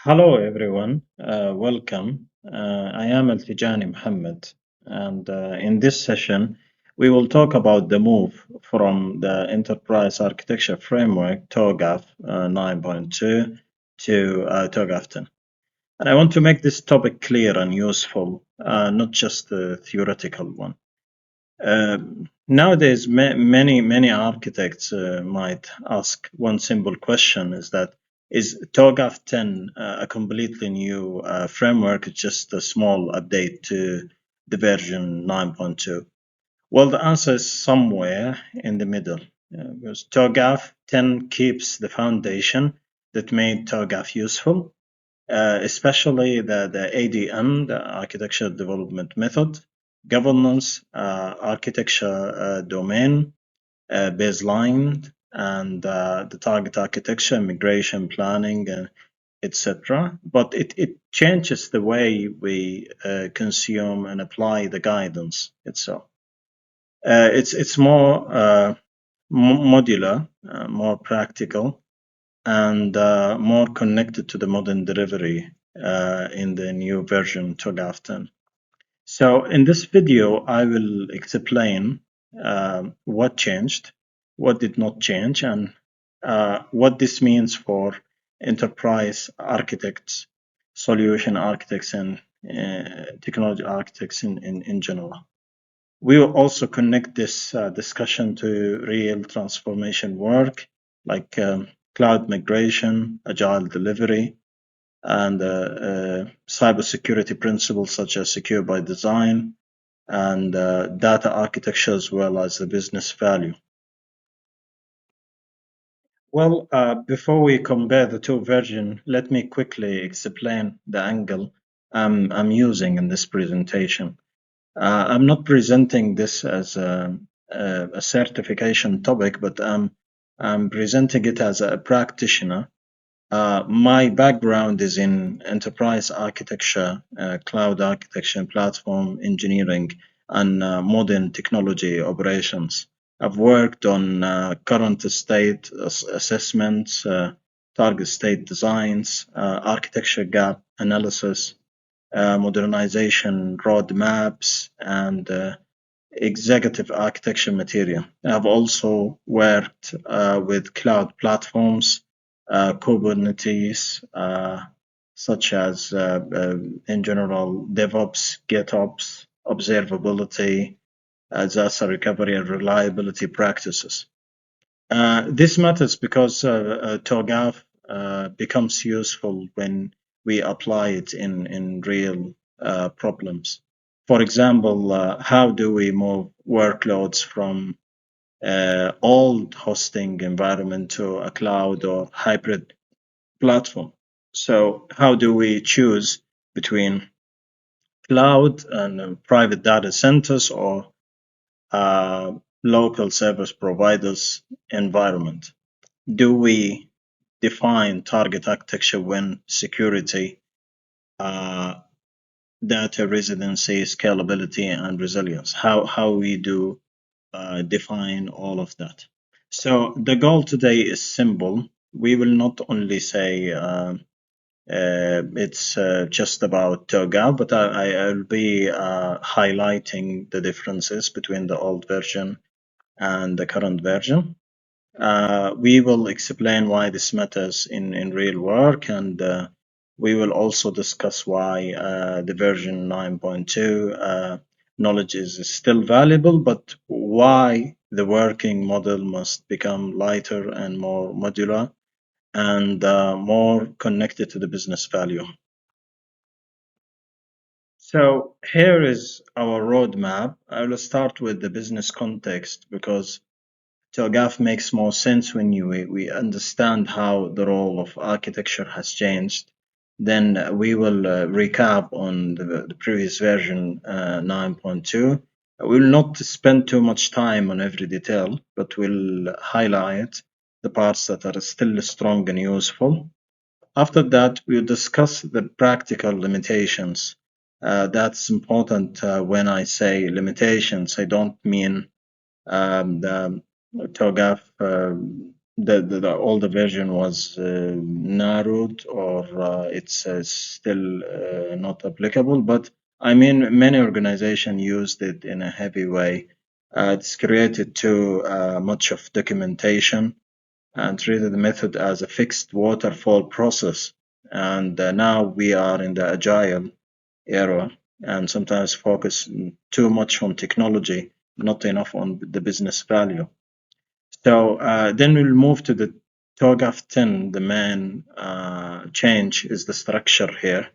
Hello, everyone. Welcome. I am Al-Tijani Muhammad, and in this session, we will talk about the move from the Enterprise Architecture Framework, TOGAF 9.2, to TOGAF 10. And I want to make this topic clear and useful, not just a theoretical one. Nowadays, many architects might ask one simple question: is that is TOGAF 10 a completely new framework, just a small update to the version 9.2? Well, the answer is somewhere in the middle, because TOGAF 10 keeps the foundation that made TOGAF useful, especially the ADM, the Architecture Development Method, governance, architecture domain, baseline, and the target architecture, migration planning, etc. But it changes the way we consume and apply the guidance itself. It's more modular, more practical, and more connected to the modern delivery in the new version TOGAF 10. So in this video, I will explain what changed, what did not change, and what this means for enterprise architects, solution architects, and technology architects in general. We will also connect this discussion to real transformation work like cloud migration, agile delivery, and cybersecurity principles such as secure by design and data architecture, as well as the business value. Well, before we compare the two versions, let me quickly explain the angle I'm using in this presentation. I'm not presenting this as a certification topic, but I'm presenting it as a practitioner. My background is in enterprise architecture, cloud architecture, platform engineering, and modern technology operations. I've worked on current state assessments, target state designs, architecture gap analysis, modernization roadmaps, and executive architecture material. I've also worked with cloud platforms, Kubernetes, such as in general DevOps, GitOps, observability, disaster recovery, and reliability practices. This matters because TOGAF becomes useful when we apply it in real problems. For example, how do we move workloads from old hosting environment to a cloud or hybrid platform? So how do we choose between cloud and private data centers or local service providers environment? Do we define target architecture when security, data residency, scalability, and resilience? How we do define all of that? So the goal today is simple. We will not only say it's just about TOGAF, but I'll be highlighting the differences between the old version and the current version. We will explain why this matters in real work, and we will also discuss why the version 9.2 knowledge is still valuable, but why the working model must become lighter and more modular and more connected to the business value. So here is our roadmap. I will start with the business context because TOGAF makes more sense when we understand how the role of architecture has changed. Then we will recap on the previous version 9.2. We will not spend too much time on every detail, but we'll highlight the parts that are still strong and useful. After that, we'll discuss the practical limitations. That's important when I say limitations. I don't mean the TOGAF the older version was narrowed, or it's still not applicable. But I mean, many organizations used it in a heavy way. It's created too much of documentation and treated the method as a fixed waterfall process. And now we are in the agile era, and sometimes focus too much on technology, not enough on the business value. So then we'll move to the TOGAF 10. The main change is the structure here.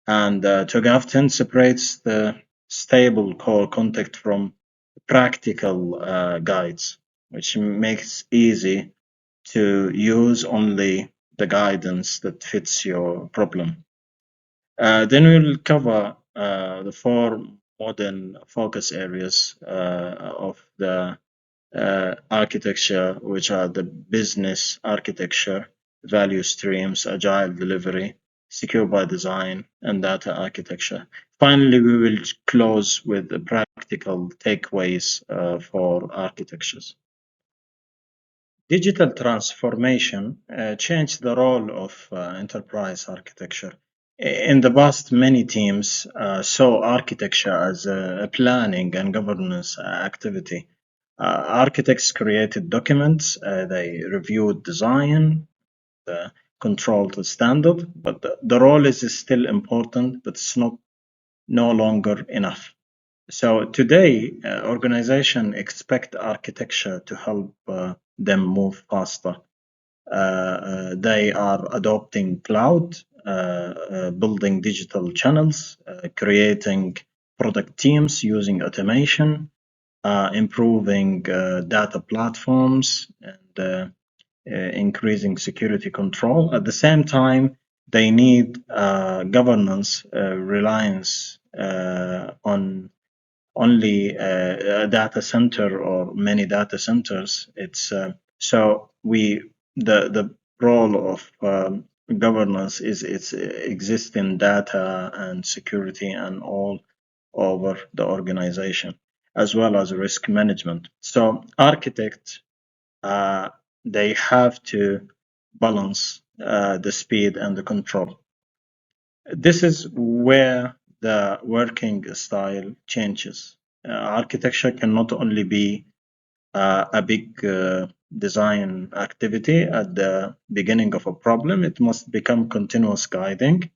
And TOGAF 10 separates the stable core content from practical guides, which makes easy to use only the guidance that fits your problem. Then we'll cover the four modern focus areas of the architecture, which are the business architecture, value streams, agile delivery, secure by design, and data architecture. Finally, we will close with the practical takeaways for architectures. Digital transformation changed the role of enterprise architecture. In the past, many teams saw architecture as a planning and governance activity. Architects created documents, they reviewed design, controlled the standard, but the role is still important, but it's not no longer enough. So today, organizations expect architecture to help them move faster. They are adopting cloud, building digital channels, creating product teams using automation, improving data platforms, and increasing security control. At the same time, they need governance reliance on only a data center or many data centers. It's so we the role of governance is its existing data and security and all over the organization, as well as risk management. So architects uh, they have to balance the speed and the control. This is where the working style changes. Architecture can not only be a big design activity at the beginning of a problem, it must become continuous guiding.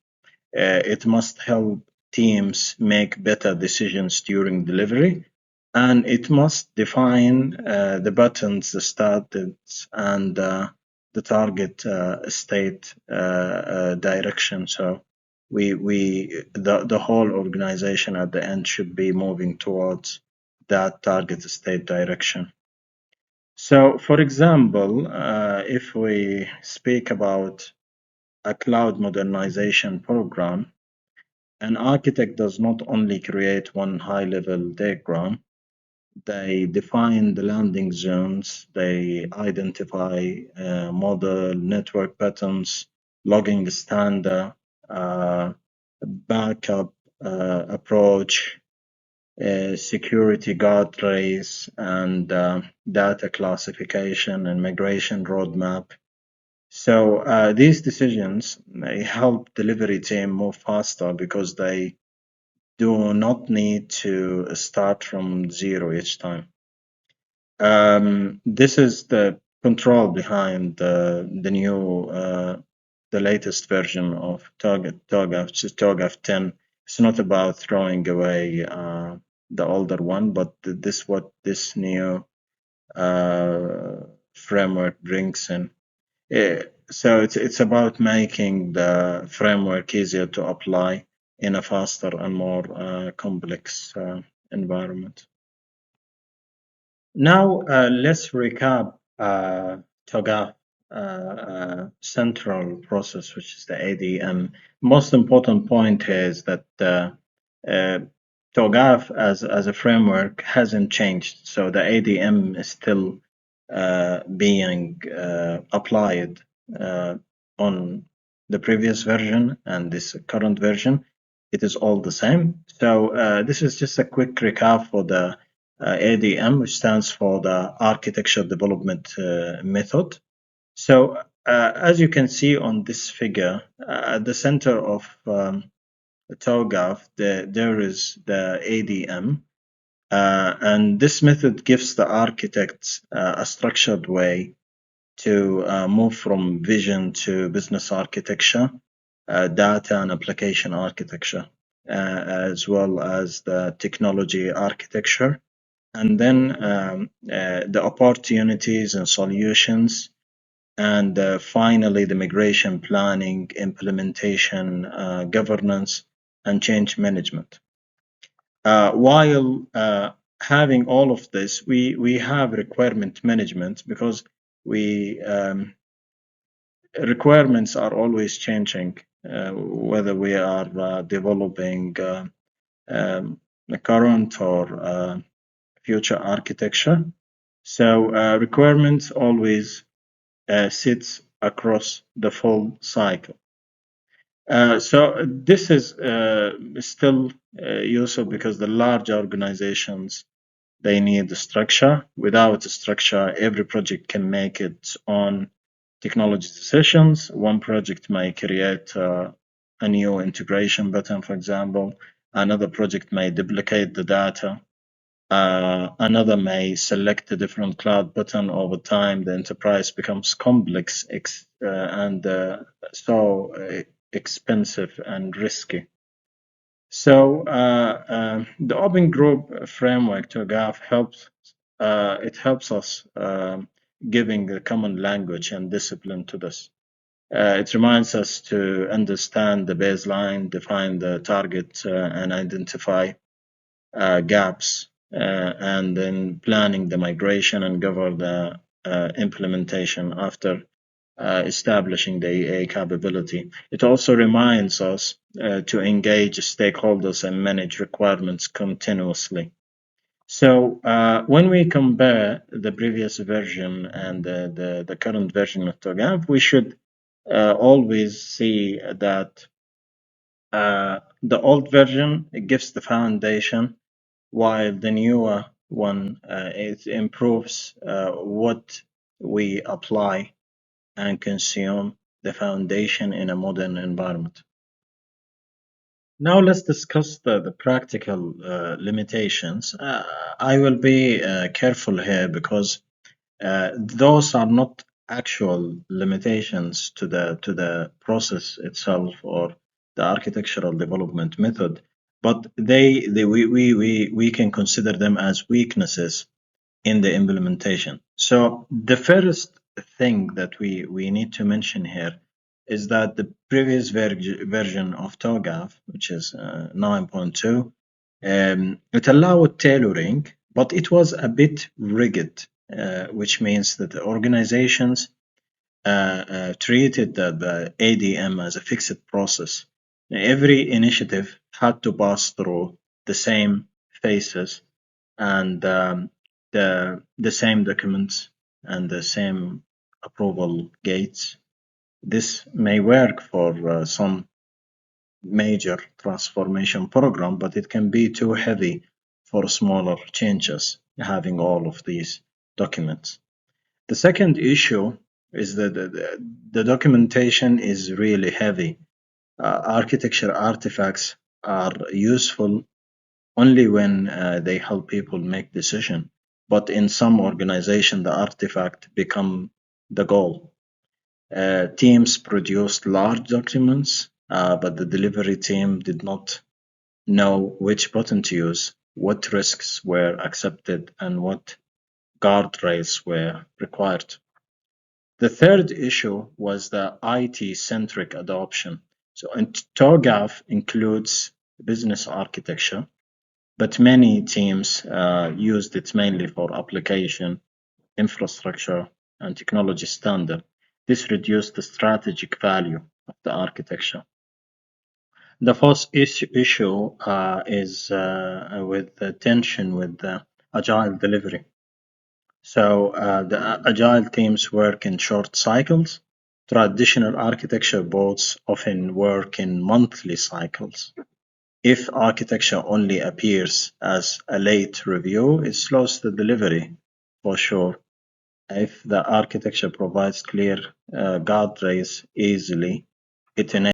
It must help teams make better decisions during delivery, and it must define the buttons, the status, and the target state direction. So the whole organization at the end should be moving towards that target state direction. So, for example, if we speak about a cloud modernization program, an architect does not only create one high level diagram, they define the landing zones, they identify model network patterns, logging standard, backup approach, security guardrails, and data classification and migration roadmap. So these decisions may help delivery team move faster because they do not need to start from zero each time. This is the control behind the new, the latest version of TOGAF 10. It's not about throwing away the older one, but this new framework brings in. So it's about making the framework easier to apply in a faster and more complex environment. Now let's recap TOGAF central process, which is the ADM. Most important point here is that uh, TOGAF as a framework hasn't changed, so the ADM is still being applied on the previous version and this current version. It is all the same. So this is just a quick recap for the ADM, which stands for the Architecture Development Method. So, as you can see on this figure, at the center of the TOGAF, there is the ADM, and this method gives the architects a structured way to move from vision to business architecture, data and application architecture, as well as the technology architecture, and then the opportunities and solutions, and finally the migration planning, implementation, governance, and change management. While having all of this, we have requirement management because we requirements are always changing, whether we are developing the current or future architecture. So requirements always sits across the full cycle. So this is still useful because the large organizations, they need the structure. Without a structure, every project can make its own technology decisions. One project may create a new integration button, for example. Another project may duplicate the data. Another may select a different cloud button. Over time. The enterprise becomes complex and so expensive and risky. So the Open Group framework to GAF helps. It helps us giving a common language and discipline to this. It reminds us to understand the baseline, define the target, and identify gaps, and then planning the migration and govern the implementation after establishing the EA capability. It also reminds us to engage stakeholders and manage requirements continuously. So when we compare the previous version and the current version of TOGAF, we should always see that the old version gives the foundation, while the newer one it improves what we apply and consume the foundation in a modern environment. Now let's discuss the practical limitations. I will be careful here because those are not actual limitations to the process itself or the architectural development method, but we can consider them as weaknesses in the implementation. So the first thing that we need to mention here is that the previous version of TOGAF, which is 9.2, it allowed tailoring, but it was a bit rigid, which means that the organizations treated the ADM as a fixed process. Every initiative had to pass through the same phases and the same documents and the same approval gates. This may work for some major transformation program, but it can be too heavy for smaller changes, having all of these documents. The second issue is that the documentation is really heavy. Architecture artifacts are useful only when they help people make decision. But in some organization, the artifact become the goal. Teams produced large documents, but the delivery team did not know which button to use, what risks were accepted, and what guardrails were required. The third issue was the IT-centric adoption. So TOGAF includes business architecture, but many teams used it mainly for application, infrastructure, and technology standard. This reduced the strategic value of the architecture. The fourth issue is with the tension with the agile delivery. So the agile teams work in short cycles. Traditional architecture boards often work in monthly cycles. If architecture only appears as a late review, it slows the delivery for sure. If the architecture provides clear guardrails easily, it enables